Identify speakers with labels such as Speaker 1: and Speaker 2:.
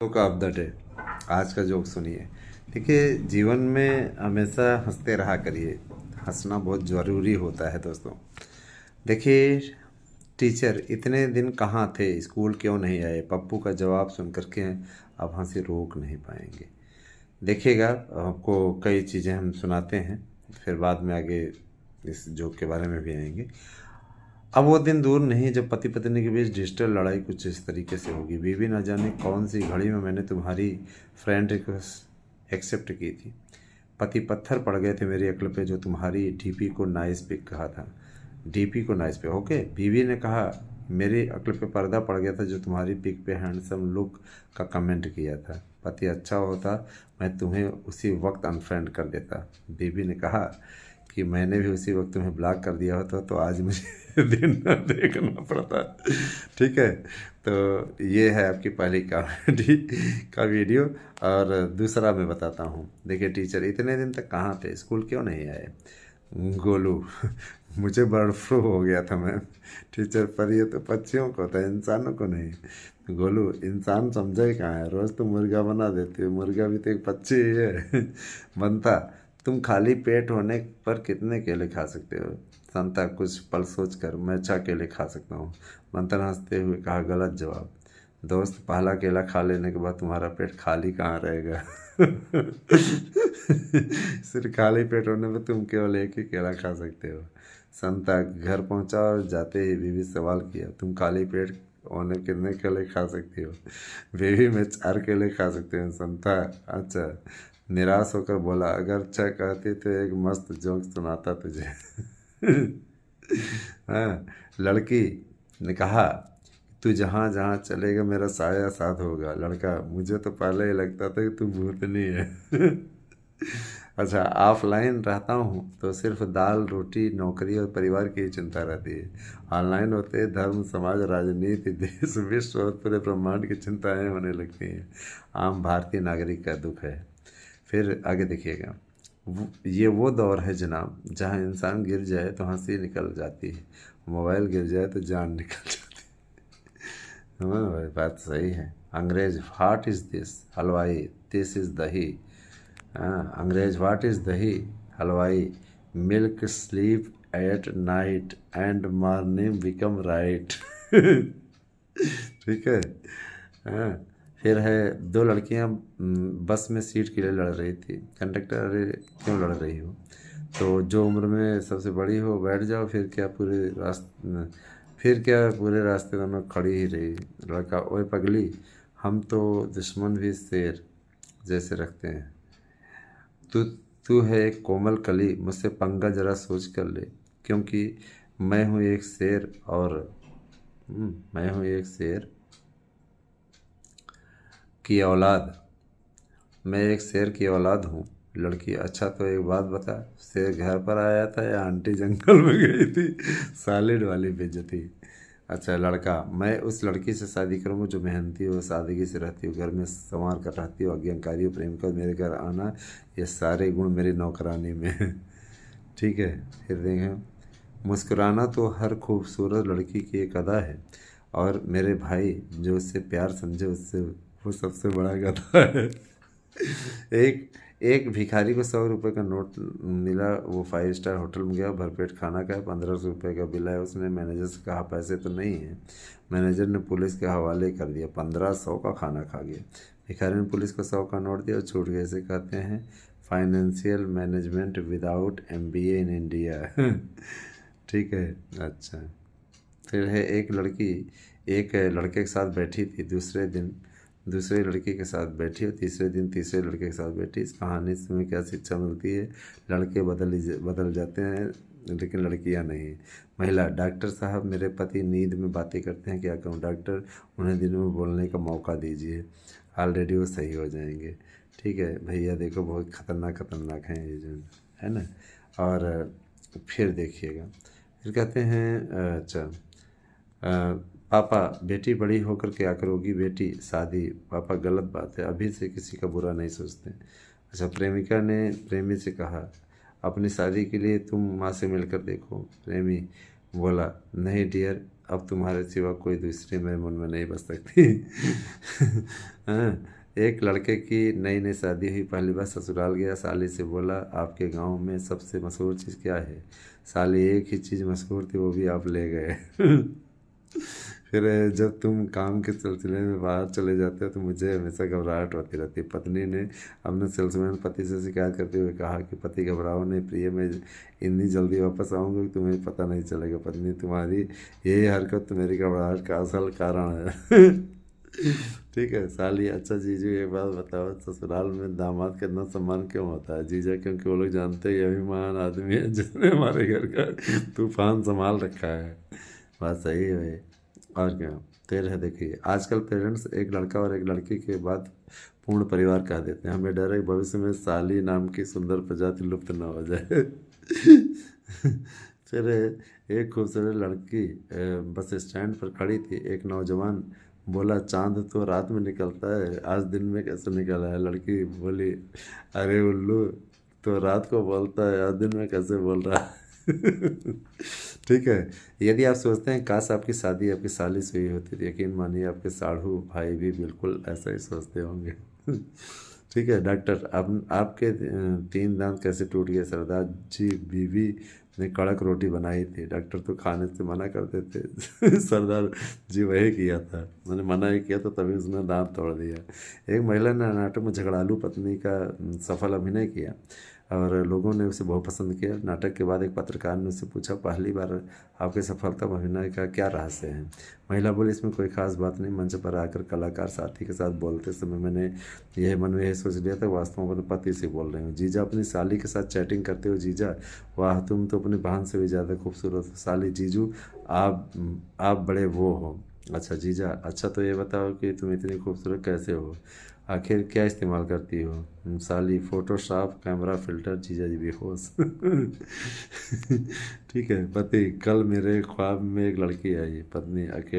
Speaker 1: Joke of the day. आज का joke सुनिए। देखिए, जीवन में हमेशा हंसते रहा करिए। हंसना बहुत ज़रूरी होता है दोस्तों। देखिए, टीचर इतने दिन कहाँ थे, स्कूल क्यों नहीं आए? पप्पू का जवाब सुन कर के अब हंसी रोक नहीं पाएंगे। देखिएगा, आपको कई चीज़ें हम सुनाते हैं, फिर बाद में आगे इस जोक के बारे में भी आएंगे। अब वो दिन दूर नहीं जब पति पत्नी के बीच डिजिटल लड़ाई कुछ इस तरीके से होगी। बीवी न जाने कौन सी घड़ी में मैंने तुम्हारी फ्रेंड रिक्वेस्ट एक्सेप्ट की थी। पति पत्थर पड़ गए थे मेरी अक्ल पे जो तुम्हारी डीपी को नाइस पिक कहा था। डीपी को नाइस पे ओके। बीवी ने कहा मेरी अक्ल पे पर्दा पड़ गया था जो तुम्हारी पिक पे हैंडसम लुक का कमेंट किया था। पति अच्छा होता मैं तुम्हें उसी वक्त अनफ्रेंड कर देता। बीवी ने कहा कि मैंने भी उसी वक्त तुम्हें ब्लॉक कर दिया होता तो आज मुझे दिन न देखना पड़ता। ठीक है, तो ये है आपकी पहली कॉमेडी का वीडियो। और दूसरा मैं बताता हूँ। देखिए, टीचर इतने दिन तक कहाँ थे, स्कूल क्यों नहीं आए? गोलू, मुझे बर्ड फ्लू हो गया था मैम। टीचर, पर ये तो पक्षियों को होता है, इंसानों को नहीं। गोलू, इंसान समझा ही कहाँ है, रोज़ तो मुर्गा बना देती हो, मुर्गा भी तो एक पक्षी ही है। बनता, तुम खाली पेट होने पर कितने केले खा सकते हो? संता, कुछ पल सोच कर, मैं 6 केले खा सकता हूँ। मंथन हंसते हुए कहा, गलत जवाब। दोस्त, पहला केला खा लेने के बाद तुम्हारा पेट खाली कहाँ रहेगा? सिर्फ खाली पेट होने पे तुम केवल एक ही केला खा सकते हो। संता, घर पहुंचा और जाते ही बीवी से सवाल किया, तुम खाली पेट होने कितने केले खा सकती हो? बीवी, मैं 4 केले खा सकती हूँ। संता, अच्छा। निराश होकर बोला, अगर 6 कहती तो एक मस्त जोक सुनाता तुझे। हाँ। लड़की ने कहा, तू जहाँ जहाँ चलेगा मेरा साया साथ होगा। लड़का, मुझे तो पहले ही लगता था कि तू भूतनी है। अच्छा, ऑफलाइन रहता हूँ तो सिर्फ दाल रोटी नौकरी और परिवार की ही चिंता रहती है। ऑनलाइन होते ही धर्म समाज राजनीति देश विश्व और पूरे ब्रह्मांड की चिंताएं होने लगती हैं। आम भारतीय नागरिक का दुख है। फिर आगे देखिएगा। ये वो दौर है जनाब जहाँ इंसान गिर जाए तो हंसी निकल जाती है, मोबाइल गिर जाए तो जान निकल जाती है। हाँ भाई, बात सही है। अंग्रेज, व्हाट इज़ दिस? हलवाई, दिस इज़ दही। हाँ, अंग्रेज, व्हाट इज़ दही? हलवाई, milk sleep at night and morning become right. ठीक है। हाँ। फिर है, दो लड़कियां बस में सीट के लिए लड़ रही थी। कंडक्टर, अरे क्यों लड़ रही हो? तो जो उम्र में सबसे बड़ी हो बैठ जाओ, फिर क्या पूरे रास्ते दोनों खड़ी ही रही। लड़का, ओए पगली, हम तो दुश्मन भी शेर जैसे रखते हैं। तू तू है एक कोमल कली, मुझसे पंगा जरा सोच कर ले, क्योंकि मैं हूँ एक शेर और मैं हूँ एक शेर की औलाद। मैं एक शेर की औलाद हूँ। लड़की, अच्छा तो एक बात बता, शेर घर पर आया था या आंटी जंगल में गई थी? सॉलिड वाली बेइज्जती। अच्छा, लड़का, मैं उस लड़की से शादी करूँगा जो मेहनती हो, सादगी से रहती हो, घर में संवार कर रहती हो, आज्ञाकारी हो, प्रेम कर, मेरे घर आना, ये सारे गुण मेरी नौकरानी में हैं। ठीक है। फिर देखें, मुस्कुराना तो हर खूबसूरत लड़की की एक अदा है, और मेरे भाई जो उससे प्यार समझे उससे वो सबसे बड़ा गधा है। एक एक भिखारी को 100 रुपये का नोट मिला। वो 5 स्टार होटल में गया, भरपेट खाना खाया, 1500 रुपये का बिल आया। उसने मैनेजर से कहा पैसे तो नहीं है। मैनेजर ने पुलिस के हवाले कर दिया, 1500 का खाना खा गया। भिखारी ने पुलिस को 100 का नोट दिया और छूट गया। इसे कहते हैं financial management without MBA in India. ठीक है। अच्छा, फिर है, एक लड़की एक लड़के के साथ बैठी थी, दूसरे दिन दूसरे लड़के के साथ बैठी और तीसरे दिन तीसरे लड़के के साथ बैठी। इस कहानी से हमें क्या शिक्षा मिलती है? लड़के बदल जाते हैं लेकिन लड़कियां नहीं। महिला, डॉक्टर साहब मेरे पति नींद में बातें करते हैं, क्या करूं? डॉक्टर, उन्हें दिन में बोलने का मौका दीजिए, ऑलरेडी वो सही हो जाएंगे। ठीक है भैया, देखो बहुत खतरनाक खतरनाक हैं ये जो है ना। और फिर देखिएगा, फिर कहते हैं, अच्छा, पापा, बेटी बड़ी होकर क्या करोगी? बेटी, शादी। पापा, गलत बात है, अभी से किसी का बुरा नहीं सोचते। अच्छा, प्रेमिका ने प्रेमी से कहा, अपनी शादी के लिए तुम माँ से मिलकर देखो। प्रेमी बोला, नहीं डियर, अब तुम्हारे सिवा कोई दूसरी मेरे मन में नहीं बस सकती। हाँ, एक लड़के की नई नई शादी हुई, पहली बार ससुराल गया, साली से बोला आपके गांव में सबसे मशहूर चीज़ क्या है? साली एक ही चीज़ मशहूर थी, वो भी आप ले गए। फिर जब तुम काम के सिलसिले में बाहर चले जाते हो तो मुझे हमेशा घबराहट होती रहती है। पत्नी ने अपने सेल्समैन पति से शिकायत करते हुए कहा कि पति घबराओ नहीं प्रिय, मैं इतनी जल्दी वापस आऊँगा कि तुम्हें पता नहीं चलेगा। पत्नी तुम्हारी यही हरकत तो मेरी घबराहट का असल कारण है। ठीक है। साली अच्छा जीजू एक बात बताओ, ससुराल में दामाद का इतना सम्मान क्यों होता है? जीजा क्योंकि वो लोग जानते हैं यही महान आदमी है जिसने हमारे घर का तूफान संभाल रखा है। बात सही है भाई, और क्या। फिर है देखिए, आजकल पेरेंट्स एक लड़का और एक लड़की के बाद पूर्ण परिवार कह देते हैं। हमें डर है कि भविष्य में साली नाम की सुंदर प्रजाति लुप्त न हो जाए। फिर एक खूबसूरत लड़की बस स्टैंड पर खड़ी थी। एक नौजवान बोला चांद तो रात में निकलता है, आज दिन में कैसे निकला है? लड़की बोली अरे उल्लू, तो रात को बोलता है, आज दिन में कैसे बोल रहा है? ठीक है। यदि आप सोचते हैं काश आपकी शादी आपकी साली से हुई होती, तो यकीन मानिए आपके साढ़ू भाई भी बिल्कुल ऐसा ही सोचते होंगे। ठीक है। डॉक्टर, आपके 3 दांत कैसे टूट गए? सरदार जी, बीवी ने कड़क रोटी बनाई थी, डॉक्टर तो खाने से मना करते थे। सरदार जी वही किया था, मैंने मना ही किया तो तभी उसने दांत तोड़ दिया। एक महिला ने नाटक में झगड़ालू पत्नी का सफल अभिनय किया और लोगों ने उसे बहुत पसंद किया। नाटक के बाद एक पत्रकार ने उससे पूछा पहली बार आपके सफलता में अभिनय का क्या रहस्य है? महिला बोली इसमें कोई खास बात नहीं, मंच पर आकर कलाकार साथी के साथ बोलते समय मैंने यह मन में यह सोच लिया था वास्तव में अपने पति से बोल रही हूँ। जीजा अपनी साली के साथ चैटिंग करते हो, जीजा वाह तुम तो अपनी बहन से भी ज़्यादा खूबसूरत हो। साली, जीजू आप बड़े वो हो। अच्छा जीजा, अच्छा तो ये बताओ कि तुम इतनी खूबसूरत कैसे हो? आखिर क्या इस्तेमाल करती हो? साली, फोटोशॉप, कैमरा, फिल्टर। जीजा जी बेहोश। ठीक है। पति, कल मेरे ख्वाब में एक लड़की आई। पत्नी, अकेले